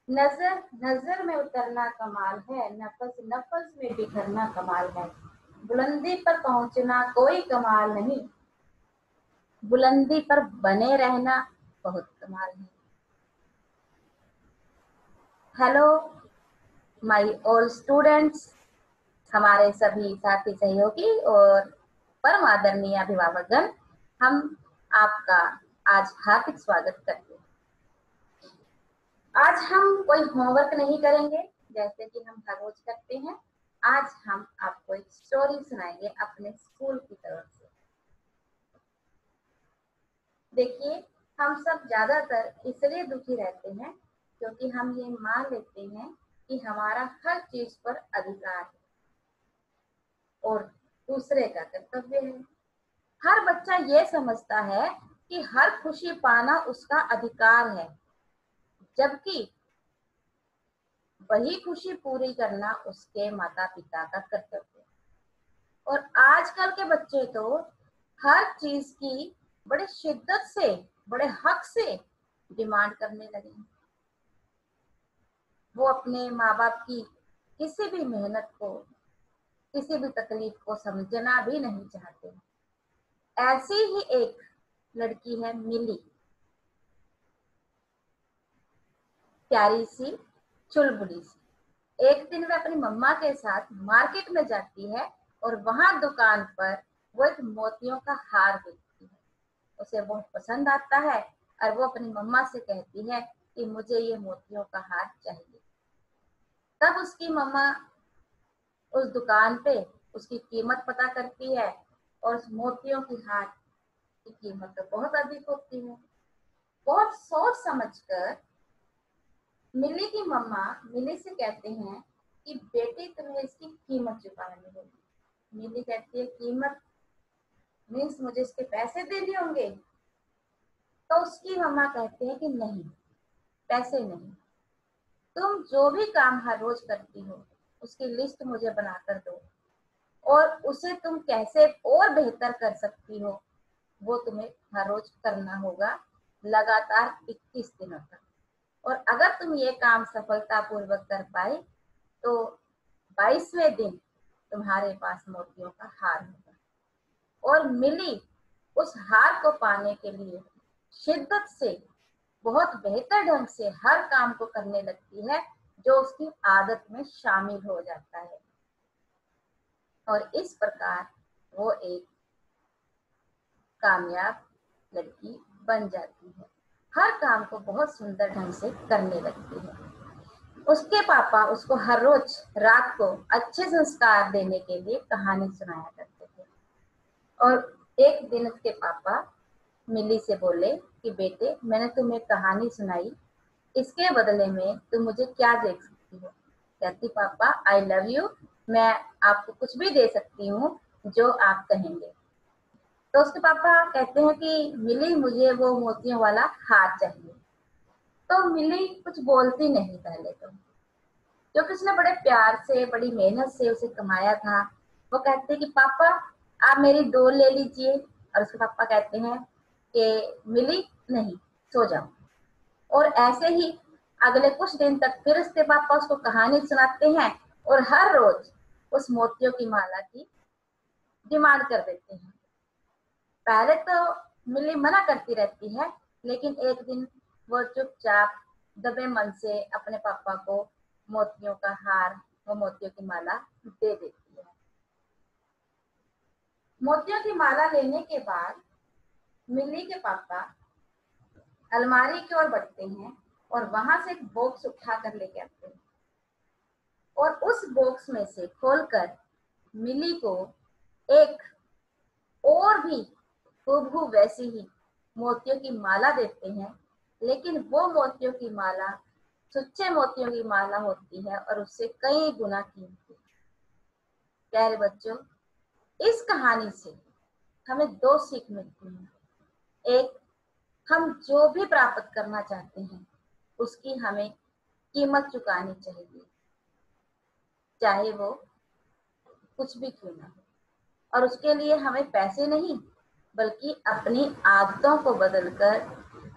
नजर नजर में उतरना कमाल है, नफस नफस में बिखरना कमाल है। बुलंदी पर पहुंचना कोई कमाल नहीं, बुलंदी पर बने रहना बहुत कमाल है। हेलो माय ऑल स्टूडेंट्स, हमारे सभी साथी सहयोगी और परम आदरणीय अभिभावकगण, हम आपका आज हार्दिक स्वागत करते हैं। आज हम कोई होमवर्क नहीं करेंगे जैसे कि हम हर रोज करते हैं। आज हम आपको एक स्टोरी सुनाएंगे अपने स्कूल की तरफ से। देखिए, हम सब ज्यादातर इसलिए दुखी रहते हैं क्योंकि हम ये मान लेते हैं कि हमारा हर चीज पर अधिकार है और दूसरे का कर्तव्य है। हर बच्चा ये समझता है कि हर खुशी पाना उसका अधिकार है, जबकि वही खुशी पूरी करना उसके माता पिता का कर्तव्य है। और आजकल के बच्चे तो हर चीज की बड़े शिद्दत से, बड़े हक से डिमांड करने लगे हैं। वो अपने माँ बाप की किसी भी मेहनत को, किसी भी तकलीफ को समझना भी नहीं चाहते। ऐसी ही एक लड़की है मिली, प्यारी सी चुलबुली सी। एक दिन वह अपनी मम्मा के साथ मार्केट में जाती है और वहां दुकान पर वो एक मोतियों का हार देखती है। उसे बहुत पसंद आता है और वो अपनी मम्मा से कहती है कि मुझे ये मोतियों का हार चाहिए। तब उसकी मम्मा उस दुकान पे उसकी कीमत पता करती है और उस मोतियों की हार की कीमत तो बहुत अधिक होती है। बहुत सोच समझकर मिली की मम्मा मिली से कहते हैं कि बेटी तुम्हें इसकी कीमत चुकानी होगी। मिली कहती है कीमत मीन्स मुझे इसके पैसे देने होंगे। तो उसकी मम्मा कहते हैं कि नहीं, पैसे नहीं, तुम जो भी काम हर रोज करती हो उसकी लिस्ट मुझे बनाकर दो और उसे तुम कैसे और बेहतर कर सकती हो वो तुम्हें हर रोज करना होगा, लगातार 21 दिनों तक। और अगर तुम ये काम सफलतापूर्वक कर पाए तो 22वें दिन तुम्हारे पास मोतियों का हार होगा। और मिली उस हार को पाने के लिए शिद्दत से, बहुत बेहतर ढंग से हर काम को करने लगती है जो उसकी आदत में शामिल हो जाता है। और इस प्रकार वो एक कामयाब लड़की बन जाती है, हर काम को बहुत सुंदर ढंग से करने लगती है। उसके पापा उसको हर रोज रात को अच्छे संस्कार देने के लिए कहानी सुनाया करते थे। और एक दिन उसके पापा मिली से बोले कि बेटे, मैंने तुम्हें कहानी सुनाई, इसके बदले में तुम मुझे क्या दे सकती हो? कहती पापा आई लव यू, मैं आपको कुछ भी दे सकती हूँ जो आप कहेंगे। तो उसके पापा कहते हैं कि मिली मुझे वो मोतियों वाला हार चाहिए। तो मिली कुछ बोलती नहीं पहले तो, क्योंकि उसने बड़े प्यार से, बड़ी मेहनत से उसे कमाया था। वो कहते हैं कि पापा आप मेरी डोल ले लीजिए। और उसके पापा कहते हैं कि मिली नहीं, सो जाओ। और ऐसे ही अगले कुछ दिन तक फिर उसके पापा उसको कहानी सुनाते हैं और हर रोज उस मोतियों की माला की डिमांड कर देते हैं। पहले तो मिली मना करती रहती है, लेकिन एक दिन वो चुपचाप दबे मन से अपने पापा को मोतियों का हार, वो मोतियों की माला दे देती है। मोतियों की माला लेने के बाद मिली के पापा अलमारी की ओर बढ़ते हैं और वहां से एक बॉक्स उठा कर लेके आते हैं। और उस बॉक्स में से खोलकर मिली को एक और भी हूबहू वैसी ही मोतियों की माला देते हैं, लेकिन वो मोतियों की माला सच्चे मोतियों की माला होती है और उससे कई गुना कीमती। प्यारे बच्चों, इस कहानी से हमें दो सीख मिलती है। एक, हम जो भी प्राप्त करना चाहते हैं उसकी हमें कीमत चुकानी चाहिए, चाहे वो कुछ भी क्यों ना हो। और उसके लिए हमें पैसे नहीं, बल्कि अपनी आदतों को बदलकर,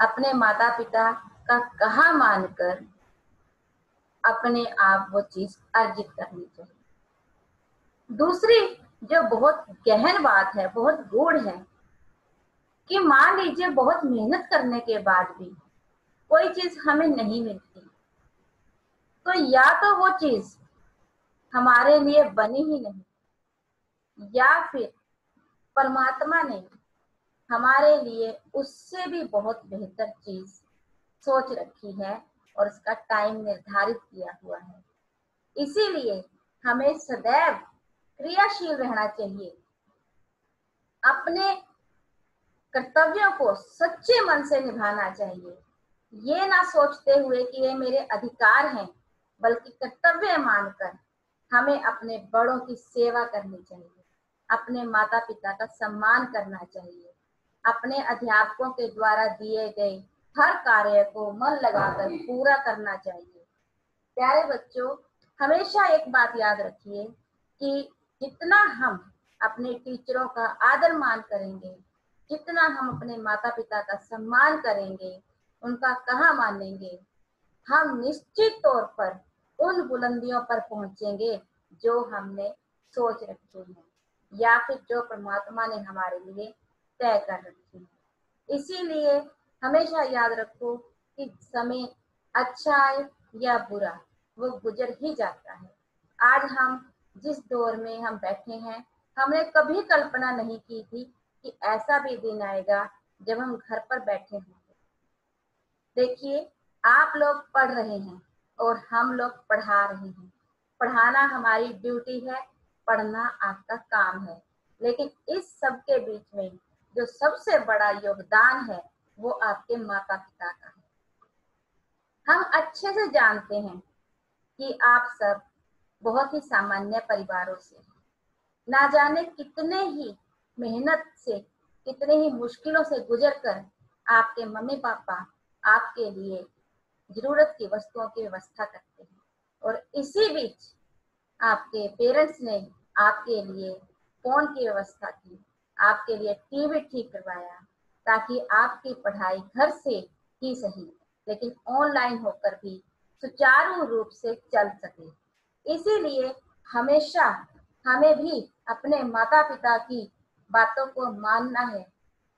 अपने माता पिता का कहा मानकर अपने आप वो चीज अर्जित करनी चाहिए। दूसरी जो बहुत गहन बात है, बहुत गूढ़ है, कि मान लीजिए बहुत मेहनत करने के बाद भी कोई चीज हमें नहीं मिलती, तो या तो वो चीज हमारे लिए बनी ही नहीं, या फिर परमात्मा ने हमारे लिए उससे भी बहुत बेहतर चीज सोच रखी है और उसका टाइम निर्धारित किया हुआ है। इसीलिए हमें सदैव क्रियाशील रहना चाहिए, अपने कर्तव्यों को सच्चे मन से निभाना चाहिए, ये ना सोचते हुए कि ये मेरे अधिकार हैं, बल्कि कर्तव्य मानकर हमें अपने बड़ों की सेवा करनी चाहिए, अपने माता पिता का सम्मान करना चाहिए, अपने अध्यापकों के द्वारा दिए गए हर कार्य को मन लगाकर पूरा करना चाहिए। प्यारे बच्चों, हमेशा एक बात याद रखिए कि जितना हम अपने टीचरों का आदर मान करेंगे, जितना हम अपने माता पिता का सम्मान करेंगे, उनका कहा मानेंगे, हम निश्चित तौर पर उन बुलंदियों पर पहुंचेंगे जो हमने सोच रखी है, या फिर जो परमात्मा ने हमारे लिए तय कर रखी है। इसीलिए हमेशा याद रखो कि समय अच्छा आए या बुरा, वो गुजर ही जाता है। आज हम जिस दौर में हम बैठे हैं, हमने कभी कल्पना नहीं की थी कि ऐसा भी दिन आएगा जब हम घर पर बैठे होंगे। देखिए, आप लोग पढ़ रहे हैं और हम लोग पढ़ा रहे हैं। पढ़ाना हमारी ड्यूटी है, पढ़ना आपका काम है। लेकिन इस सब के बीच में जो सबसे बड़ा योगदान है, वो आपके माता पिता का है। हम अच्छे से जानते हैं कि आप सब बहुत ही सामान्य परिवारों से हैं। ना जाने कितने ही मेहनत से, कितने ही मुश्किलों से गुजरकर आपके मम्मी पापा आपके लिए जरूरत की वस्तुओं की व्यवस्था करते हैं, और इसी बीच आपके पेरेंट्स ने आपके लिए फोन की व्यवस्था की, आपके लिए टीवी ठीक करवाया, ताकि आपकी पढ़ाई घर से ही सही लेकिन ऑनलाइन होकर भी सुचारू रूप से चल सके। इसीलिए हमेशा हमें भी अपने माता पिता की बातों को मानना है।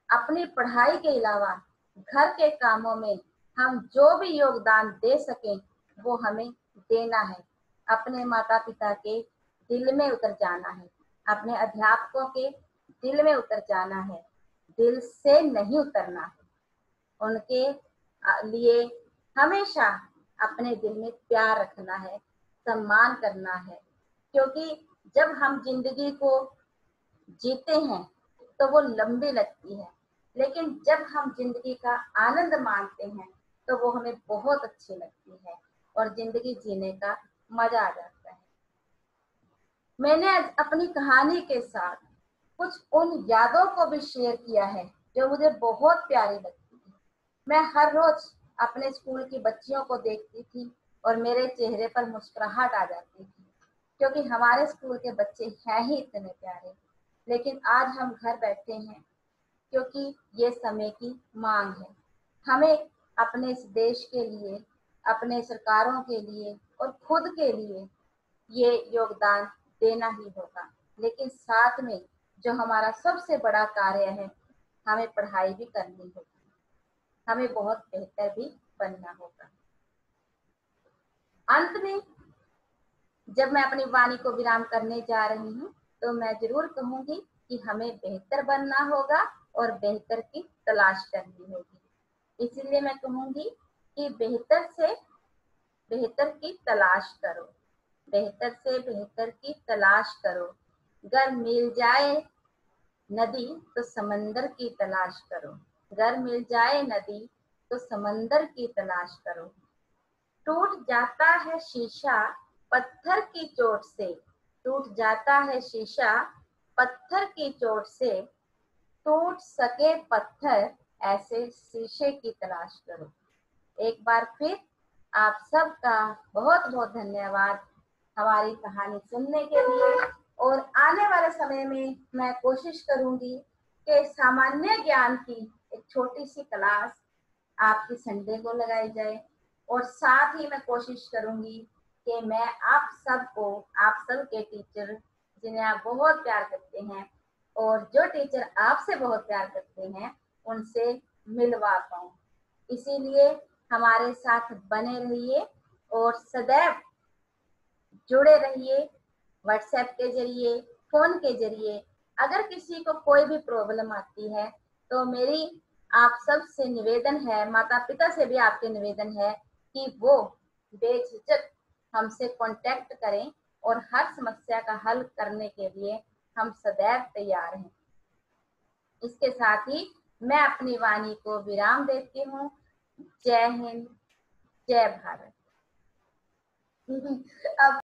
अपनी पढ़ाई के अलावा घर के कामों में हम जो भी योगदान दे सकें, वो हमें देना है। अपने माता पिता के दिल में उतर जाना है, अपने अध्यापकों के दिल में उतर जाना है, दिल से नहीं उतरना है। उनके लिए हमेशा अपने दिल में प्यार रखना है, सम्मान करना है, क्योंकि जब हम जिंदगी को जीते हैं तो वो लंबी लगती है, लेकिन जब हम जिंदगी का आनंद मानते हैं तो वो हमें बहुत अच्छी लगती है और जिंदगी जीने का मजा आ जाता है। मैंने आज अपनी कहानी के साथ कुछ उन यादों को भी शेयर किया है जो मुझे बहुत प्यारी लगती है। मैं हर रोज अपने स्कूल की बच्चियों को देखती थी और मेरे चेहरे पर मुस्कुराहट आ जाती थी, क्योंकि हमारे स्कूल के बच्चे हैं ही इतने प्यारे। लेकिन आज हम घर बैठे हैं क्योंकि ये समय की मांग है। हमें अपने इस देश के लिए, अपने सरकारों के लिए और खुद के लिए ये योगदान देना ही होगा। लेकिन साथ में जो हमारा सबसे बड़ा कार्य है, हमें पढ़ाई भी करनी होगी, हमें बहुत बेहतर भी बनना होगा। अंत में जब मैं अपनी वाणी को विराम करने जा रही हूँ, तो मैं जरूर कहूंगी कि हमें बेहतर बनना होगा और बेहतर की तलाश करनी होगी। इसीलिए मैं कहूंगी कि बेहतर से बेहतर की तलाश करो, बेहतर से बेहतर की तलाश करो। अगर मिल जाए नदी तो समंदर की तलाश करो, अगर मिल जाए नदी तो समंदर की तलाश करो। टूट जाता है शीशा पत्थर की चोट से, टूट जाता है शीशा पत्थर की चोट से, टूट सके पत्थर ऐसे शीशे की तलाश करो। एक बार फिर आप सबका बहुत बहुत धन्यवाद हमारी कहानी सुनने के लिए। और आने वाले समय में मैं कोशिश करूंगी कि सामान्य ज्ञान की एक छोटी सी क्लास आपकी संडे को लगाई जाए, और साथ ही मैं कोशिश करूंगी कि मैं आप सबको, आप सबके टीचर जिन्हें आप बहुत प्यार करते हैं और जो टीचर आपसे बहुत प्यार करते हैं उनसे मिलवा पाऊं। इसीलिए हमारे साथ बने रहिए और सदैव जुड़े रहिए। व्हाट्सएप के जरिए, फोन के जरिए अगर किसी को कोई भी प्रॉब्लम आती है तो मेरी आप सब से निवेदन है, माता पिता से भी आपके निवेदन है कि वो बेझिझक हमसे कांटेक्ट करें और हर समस्या का हल करने के लिए हम सदैव तैयार हैं। इसके साथ ही मैं अपनी वाणी को विराम देती हूँ। जय हिंद, जय भारत। अब